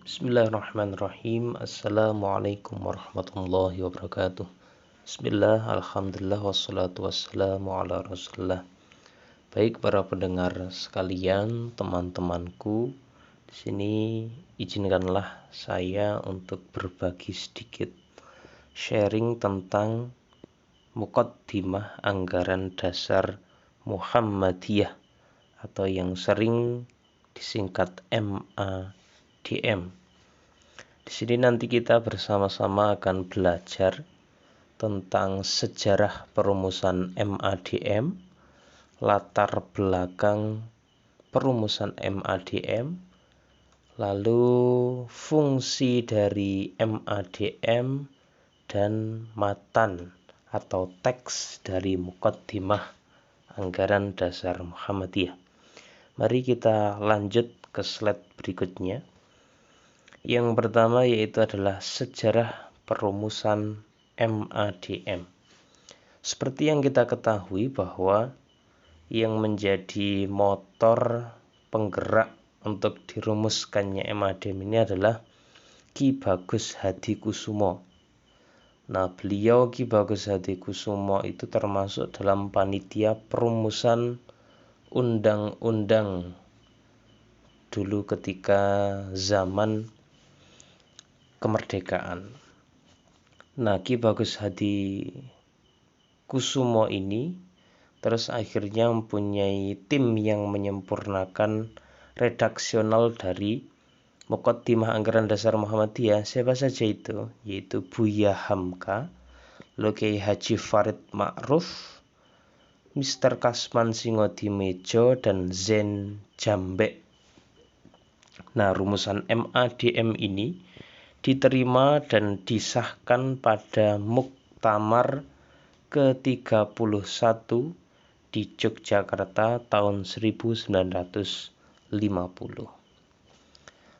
Bismillahirrahmanirrahim. Assalamualaikum warahmatullahi wabarakatuh. Bismillah, alhamdulillah, wassalatu wassalamu ala rasulullah. Baik para pendengar sekalian, teman-temanku, di sini izinkanlah saya untuk berbagi sedikit sharing tentang Muqaddimah Anggaran Dasar Muhammadiyah atau yang sering disingkat MADM. Di sini nanti kita bersama-sama akan belajar tentang sejarah perumusan MADM, latar belakang perumusan MADM, lalu fungsi dari MADM dan matan atau teks dari Muqaddimah Anggaran Dasar Muhammadiyah. Mari kita lanjut ke slide berikutnya. Yang pertama yaitu adalah sejarah perumusan MADM. Seperti yang kita ketahui bahwa yang menjadi motor penggerak untuk dirumuskannya MADM ini adalah Ki Bagus Hadikusumo. Nah, beliau Ki Bagus Hadikusumo itu termasuk dalam panitia perumusan undang-undang dulu ketika zaman kemerdekaan. Nah, Ki Bagus Hadikusumo ini terus akhirnya mempunyai tim yang menyempurnakan redaksional dari Muqaddimah Anggaran Dasar Muhammadiyah. Siapa saja itu? Yaitu Buya Hamka, Kiai Haji Farid Ma'ruf, Mr. Kasman Singodimejo, dan Zen Jambek. Nah, rumusan MADM ini diterima dan disahkan pada Muktamar ke-31 di Yogyakarta tahun 1950.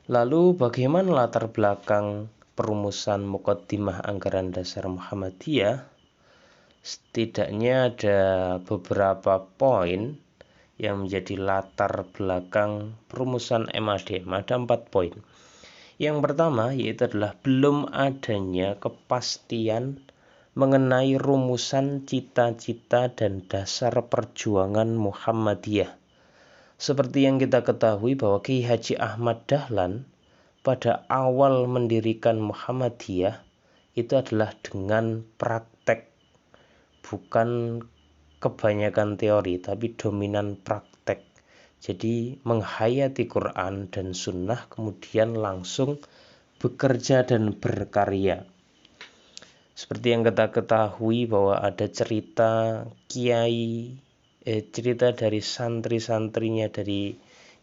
Lalu bagaimana latar belakang perumusan Muqaddimah Anggaran Dasar Muhammadiyah? Setidaknya ada beberapa poin yang menjadi latar belakang perumusan MADM. Ada 4 poin. Yang pertama yaitu adalah belum adanya kepastian mengenai rumusan cita-cita dan dasar perjuangan Muhammadiyah. Seperti yang kita ketahui bahwa Kiai Haji Ahmad Dahlan pada awal mendirikan Muhammadiyah itu adalah dengan praktek, bukan kebanyakan teori tapi dominan praktek. Jadi menghayati Quran dan Sunnah kemudian langsung bekerja dan berkarya. Seperti yang kita ketahui bahwa ada cerita cerita dari santri-santrinya dari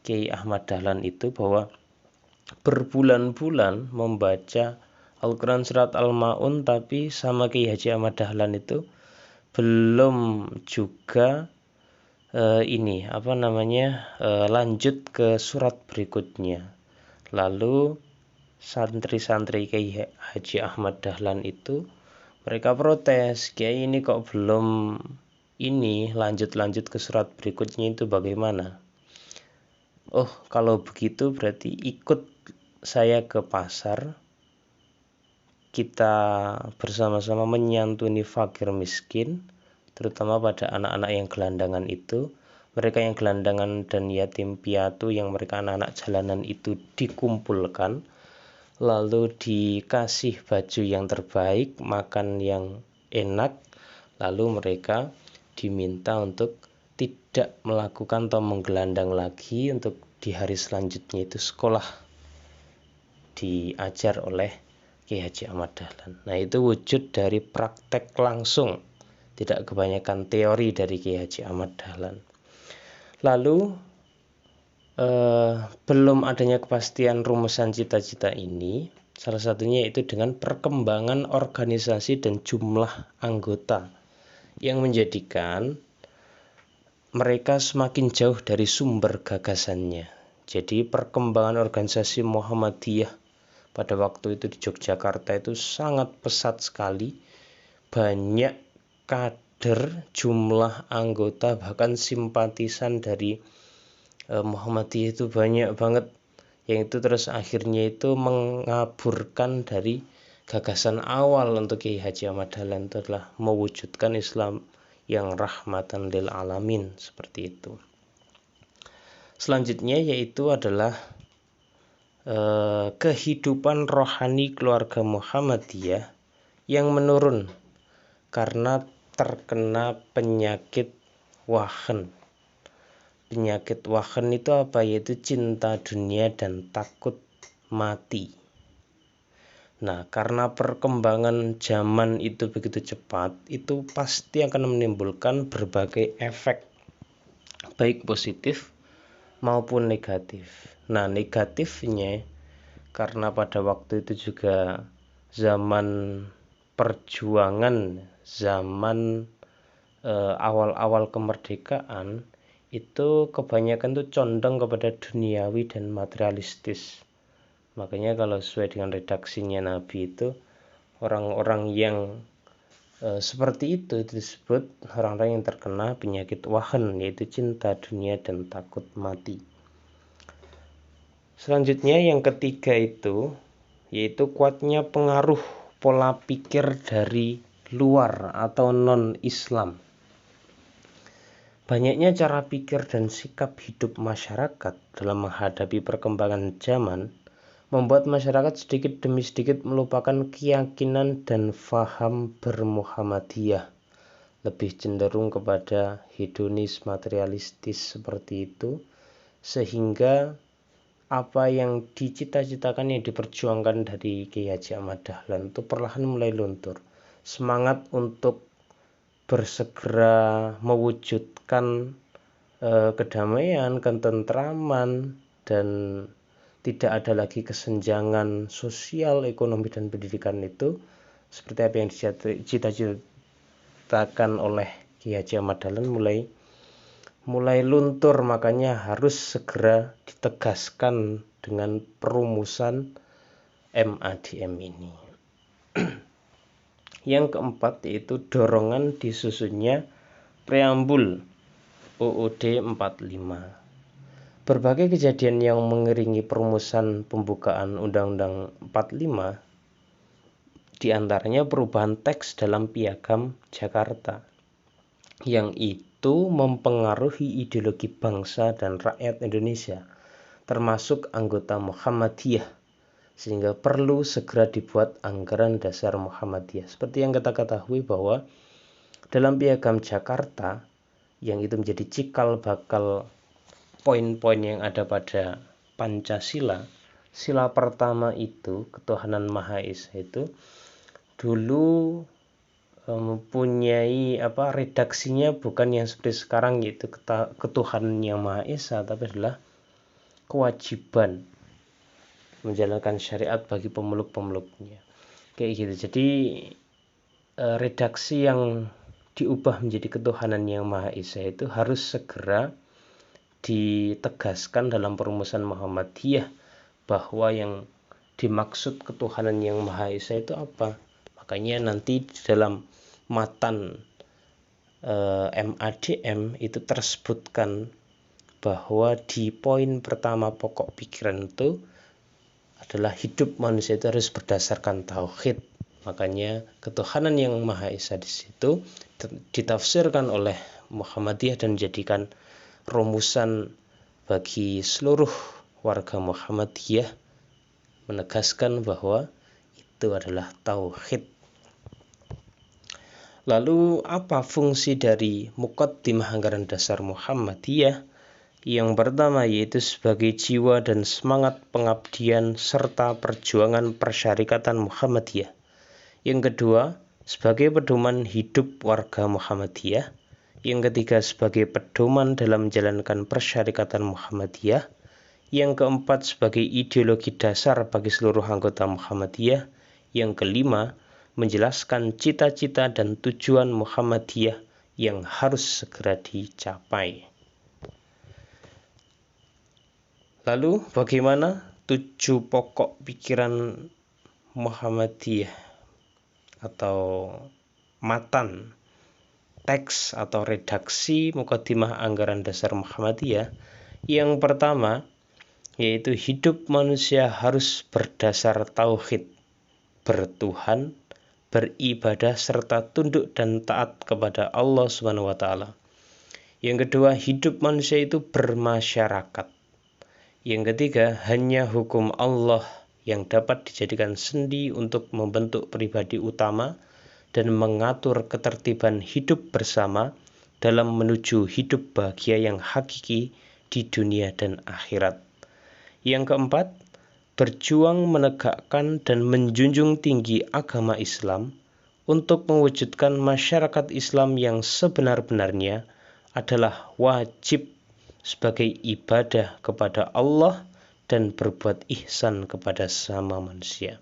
Kiai Ahmad Dahlan itu bahwa berbulan-bulan membaca Al-Quran Surat Al-Ma'un, tapi sama Kiai Haji Ahmad Dahlan itu belum juga lanjut ke surat berikutnya. Lalu santri-santri Kiai Haji Ahmad Dahlan itu mereka protes, Kiai ini kok belum lanjut ke surat berikutnya, itu bagaimana? Oh, kalau begitu berarti ikut saya ke pasar, kita bersama-sama menyantuni fakir miskin, terutama pada anak-anak yang gelandangan itu. Mereka yang gelandangan dan yatim piatu, yang mereka anak-anak jalanan itu dikumpulkan, lalu dikasih baju yang terbaik, makan yang enak, lalu mereka diminta untuk tidak melakukan atau menggelandang lagi, untuk di hari selanjutnya itu sekolah diajar oleh Kiai Haji Ahmad Dahlan. Nah, itu wujud dari praktek langsung, tidak kebanyakan teori dari Kiai Haji Ahmad Dahlan. Lalu belum adanya kepastian rumusan cita-cita ini, salah satunya yaitu dengan perkembangan organisasi dan jumlah anggota yang menjadikan mereka semakin jauh dari sumber gagasannya. Jadi perkembangan organisasi Muhammadiyah pada waktu itu di Yogyakarta itu sangat pesat sekali. Banyak kader, jumlah anggota, bahkan simpatisan dari Muhammadiyah itu banyak banget. yang itu terus akhirnya itu mengaburkan dari gagasan awal untuk Kiai Haji Ahmad Dahlan, itu adalah mewujudkan Islam yang rahmatan lil alamin, seperti itu. Selanjutnya yaitu adalah kehidupan rohani keluarga Muhammadiyah yang menurun karena terkena penyakit wahan. Penyakit wahan itu apa? Yaitu cinta dunia dan takut mati. Nah, karena perkembangan zaman itu begitu cepat, itu pasti akan menimbulkan berbagai efek, baik positif maupun negatif. Nah, negatifnya karena pada waktu itu juga zaman perjuangan, zaman awal-awal kemerdekaan, itu kebanyakan tuh condong kepada duniawi dan materialistis. Makanya kalau sesuai dengan redaksinya Nabi itu, orang-orang yang seperti itu disebut orang-orang yang terkena penyakit wahan, yaitu cinta dunia dan takut mati. Selanjutnya yang ketiga itu, yaitu kuatnya pengaruh pola pikir dari luar atau non-Islam. Banyaknya cara pikir dan sikap hidup masyarakat dalam menghadapi perkembangan zaman membuat masyarakat sedikit demi sedikit melupakan keyakinan dan faham bermuhammadiyah, lebih cenderung kepada hedonis materialistis seperti itu, sehingga apa yang dicita-citakan, yang diperjuangkan dari Kiai Haji Ahmad Dahlan itu perlahan mulai luntur. Semangat untuk bersegera mewujudkan kedamaian, ketentraman, dan tidak ada lagi kesenjangan sosial, ekonomi, dan pendidikan itu seperti apa yang dicita-citakan oleh Kiai Haji Ahmad Dahlan mulai luntur. Makanya harus segera ditegaskan dengan perumusan MADM ini. Yang keempat yaitu dorongan disusunnya preambul UUD 45. Berbagai kejadian yang mengiringi perumusan pembukaan Undang-Undang 45, diantaranya perubahan teks dalam Piagam Jakarta, yang itu mempengaruhi ideologi bangsa dan rakyat Indonesia, termasuk anggota Muhammadiyah, sehingga perlu segera dibuat anggaran dasar Muhammadiyah. Seperti yang kita ketahui bahwa dalam Piagam Jakarta, yang itu menjadi cikal bakal poin-poin yang ada pada Pancasila, sila pertama itu ketuhanan Maha Esa itu dulu mempunyai redaksinya bukan yang seperti sekarang, yaitu ketuhanan yang Maha Esa, tapi adalah kewajiban menjalankan syariat bagi pemeluk-pemeluknya, kayak gitu. Jadi redaksi yang diubah menjadi ketuhanan yang Maha Esa itu harus segera ditegaskan dalam perumusan Muhammadiyah, bahwa yang dimaksud ketuhanan yang Maha Esa itu apa. Makanya nanti di dalam matan MADM itu tersebutkan bahwa di poin pertama pokok pikiran itu adalah hidup manusia itu harus berdasarkan tauhid. Makanya ketuhanan yang Maha Esa di situ ditafsirkan oleh Muhammadiyah dan menjadikan rumusan bagi seluruh warga Muhammadiyah, menegaskan bahwa itu adalah tauhid. Lalu apa fungsi dari Muqaddimah Anggaran Dasar Muhammadiyah? Yang pertama yaitu sebagai jiwa dan semangat pengabdian serta perjuangan persyarikatan Muhammadiyah. Yang kedua, sebagai pedoman hidup warga Muhammadiyah. Yang ketiga, sebagai pedoman dalam menjalankan persyarikatan Muhammadiyah. Yang keempat, sebagai ideologi dasar bagi seluruh anggota Muhammadiyah. Yang kelima, menjelaskan cita-cita dan tujuan Muhammadiyah yang harus segera dicapai. Lalu bagaimana 7 pokok pikiran Muhammadiyah atau matan teks atau redaksi Muqaddimah Anggaran Dasar Muhammadiyah? Yang pertama yaitu hidup manusia harus berdasar tauhid, bertuhan, beribadah serta tunduk dan taat kepada Allah Subhanahu wa taala. Yang kedua, hidup manusia itu bermasyarakat. Yang ketiga, hanya hukum Allah yang dapat dijadikan sendi untuk membentuk pribadi utama dan mengatur ketertiban hidup bersama dalam menuju hidup bahagia yang hakiki di dunia dan akhirat. Yang keempat, berjuang menegakkan dan menjunjung tinggi agama Islam untuk mewujudkan masyarakat Islam yang sebenar-benarnya adalah wajib sebagai ibadah kepada Allah dan berbuat ihsan kepada sesama manusia.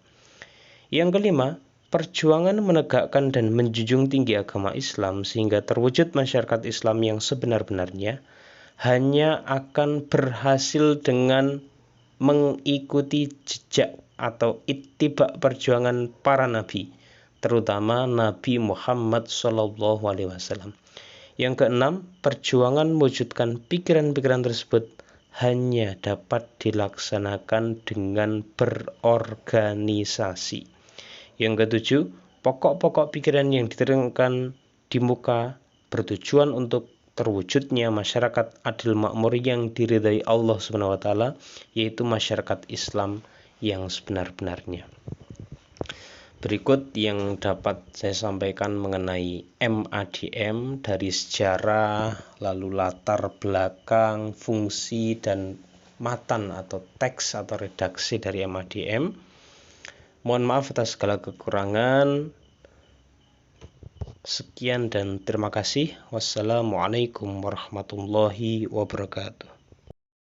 Yang kelima, perjuangan menegakkan dan menjunjung tinggi agama Islam sehingga terwujud masyarakat Islam yang sebenar-benarnya hanya akan berhasil dengan mengikuti jejak atau ittiba perjuangan para nabi, terutama Nabi Muhammad SAW. Yang keenam, perjuangan mewujudkan pikiran-pikiran tersebut hanya dapat dilaksanakan dengan berorganisasi. Yang ketujuh, pokok-pokok pikiran yang diterangkan di muka bertujuan untuk terwujudnya masyarakat adil makmur yang diridhai Allah Subhanahu wa taala, yaitu masyarakat Islam yang sebenar-benarnya. Berikut yang dapat saya sampaikan mengenai MADM dari sejarah, lalu latar belakang, fungsi, dan matan atau teks atau redaksi dari MADM. Mohon maaf atas segala kekurangan. Sekian dan terima kasih. Wassalamualaikum warahmatullahi wabarakatuh.